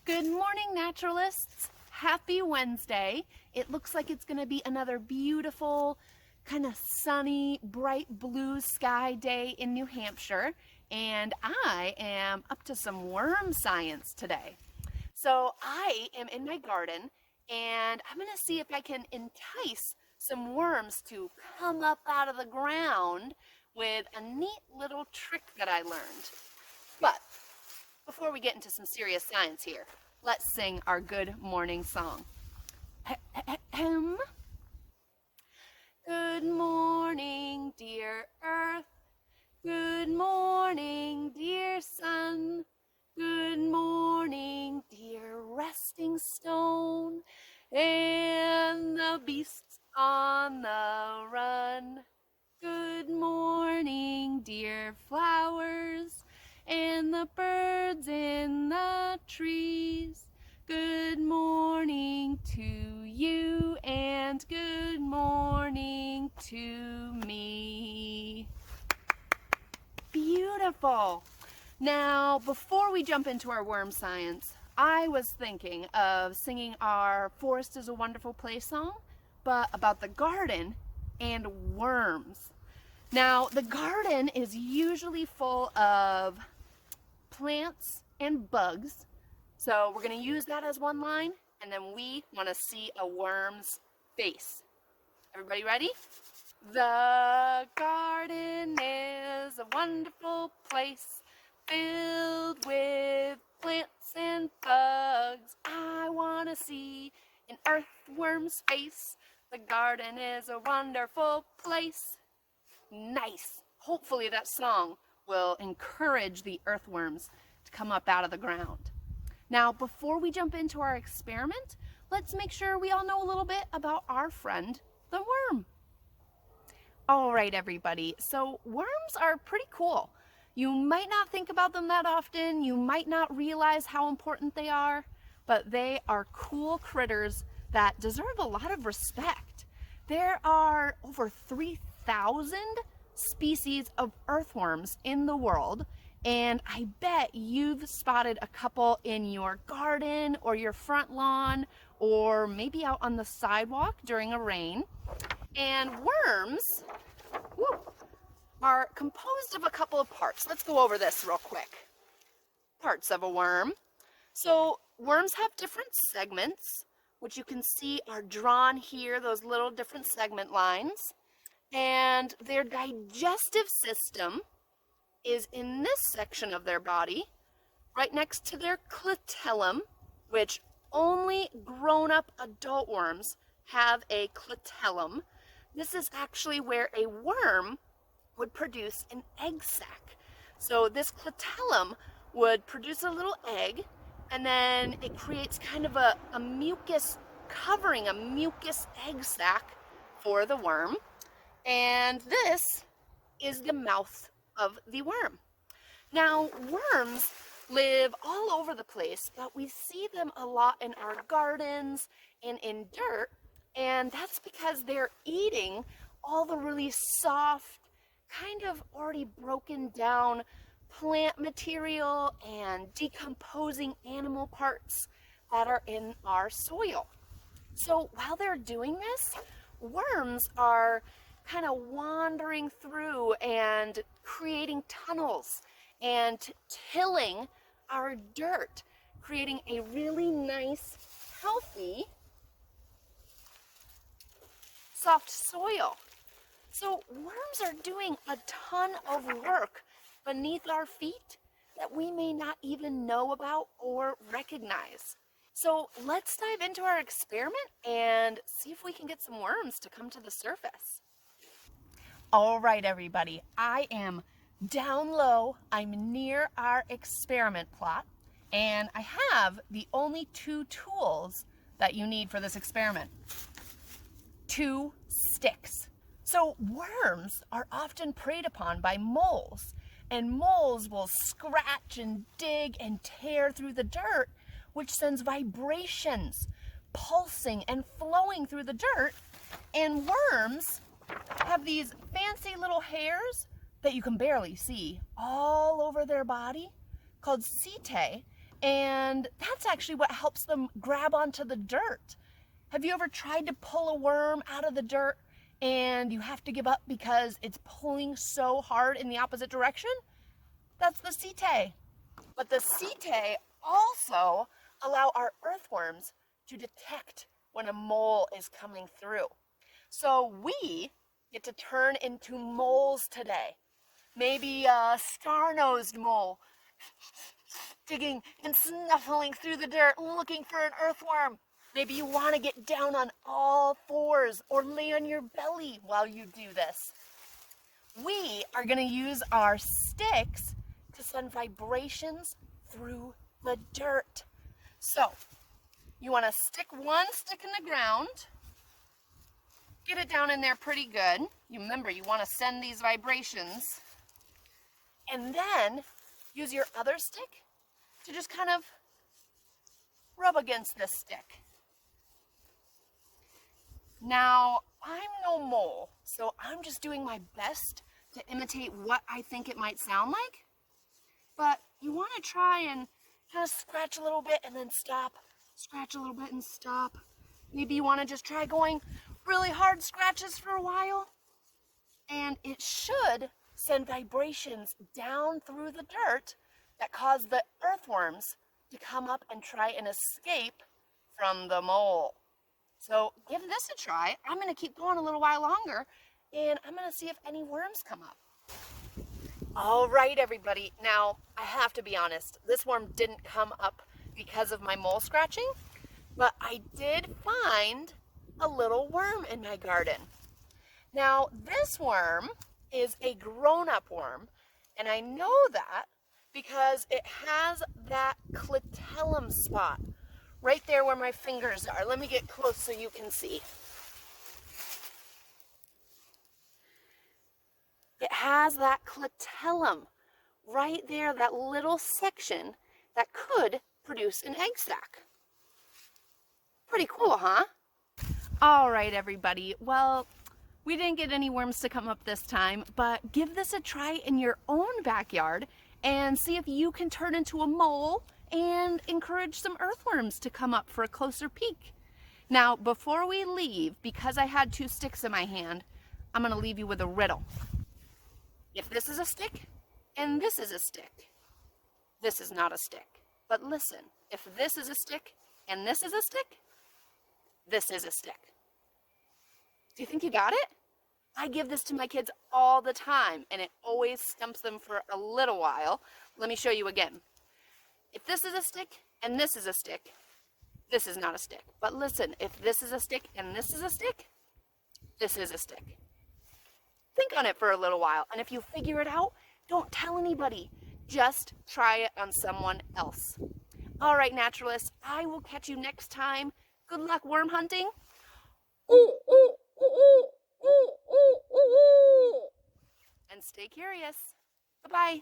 Good morning, naturalists. Happy Wednesday. It looks like it's going to be another beautiful, kind of sunny, bright blue sky day in New Hampshire, and I am up to some worm science today. So I am in my garden, and I'm going to see if I can entice some worms to come up out of the ground with a neat little trick that I learned. But before we get into some serious science here, let's sing our good morning song. Good morning, dear earth. Good morning, dear sun. Good morning, dear resting stone, and the beasts on the run. Good morning, dear flowers, and the birds in the trees. Good morning to you, and good morning to me. Beautiful. Now, before we jump into our worm science, I was thinking of singing our Forest is a Wonderful Place song, but about the garden and worms. Now, the garden is usually full of plants and bugs, so we're going to use that as one line, and then we want to see a worm's face. Everybody ready? The garden is a wonderful place filled with plants and bugs. I want to see an earthworm's face. The garden is a wonderful place. Nice. Hopefully that song will encourage the earthworms to come up out of the ground. Now, before we jump into our experiment, let's make sure we all know a little bit about our friend, the worm. All right, everybody. So worms are pretty cool. You might not think about them that often. You might not realize how important they are, but they are cool critters that deserve a lot of respect. There are over 3,000 species of earthworms in the world, and I bet you've spotted a couple in your garden or your front lawn or maybe out on the sidewalk during a rain. And worms are composed of a couple of parts. Let's go over this real quick. Parts of a worm. So worms have different segments, which you can see are drawn here, those little different segment lines. And their digestive system is in this section of their body, right next to their clitellum, which only grown-up adult worms have a clitellum. This is actually where a worm would produce an egg sac. So this clitellum would produce a little egg, and then it creates kind of a mucus covering, a mucus egg sac for the worm. And this is the mouth of the worm. Now, worms live all over the place, but we see them a lot in our gardens and in dirt, and that's because they're eating all the really soft, kind of already broken down plant material and decomposing animal parts that are in our soil. So while they're doing this, worms are kind of wandering through and creating tunnels and tilling our dirt, creating a really nice, healthy, soft soil. So worms are doing a ton of work beneath our feet that we may not even know about or recognize. So let's dive into our experiment and see if we can get some worms to come to the surface. All right, everybody, I am down low. I'm near our experiment plot, and I have the only two tools that you need for this experiment. 2 sticks. So worms are often preyed upon by moles, and moles will scratch and dig and tear through the dirt, which sends vibrations pulsing and flowing through the dirt. And worms have these fancy little hairs that you can barely see all over their body called setae, And that's actually what helps them grab onto the dirt. Have you ever tried to pull a worm out of the dirt and you have to give up because it's pulling so hard in the opposite direction? That's the setae. But the setae also allow our earthworms to detect when a mole is coming through. So we get to turn into moles today. Maybe a star-nosed mole, digging and snuffling through the dirt looking for an earthworm. Maybe you want to get down on all fours or lay on your belly while you do this. We are going to use our sticks to send vibrations through the dirt. So you want to stick one stick in the ground, get it down in there pretty good. You remember, you want to send these vibrations, and then use your other stick to just kind of rub against this stick. Now, I'm no mole, so I'm just doing my best to imitate what I think it might sound like. But you want to try and kind of scratch a little bit and then stop, scratch a little bit and stop. Maybe you want to just try going really hard scratches for a while. And it should send vibrations down through the dirt that cause the earthworms to come up and try and escape from the mole. So give this a try. I'm going to keep going a little while longer, and I'm going to see if any worms come up. All right, everybody. Now, I have to be honest. This worm didn't come up because of my mole scratching, but I did find a little worm in my garden. Now, this worm is a grown-up worm, and I know that because it has that clitellum spot right there where my fingers are. Let me get close so you can see. It has that clitellum right there, that little section that could produce an egg sac. Pretty cool, huh? All right, everybody. Well, we didn't get any worms to come up this time, but give this a try in your own backyard and see if you can turn into a mole and encourage some earthworms to come up for a closer peek. Now, before we leave, because I had 2 sticks in my hand, I'm going to leave you with a riddle. If this is a stick and this is a stick, this is not a stick. But listen, if this is a stick and this is a stick, this is a stick. Do you think you got it? I give this to my kids all the time, and it always stumps them for a little while. Let me show you again. If this is a stick and this is a stick, this is not a stick. But listen, if this is a stick and this is a stick, this is a stick. Think on it for a little while, and if you figure it out, don't tell anybody. Just try it on someone else. All right, naturalists, I will catch you next time. Good luck worm hunting. Ooh, ooh, ooh, ooh, ooh, ooh, ooh, ooh. And stay curious. Bye-bye.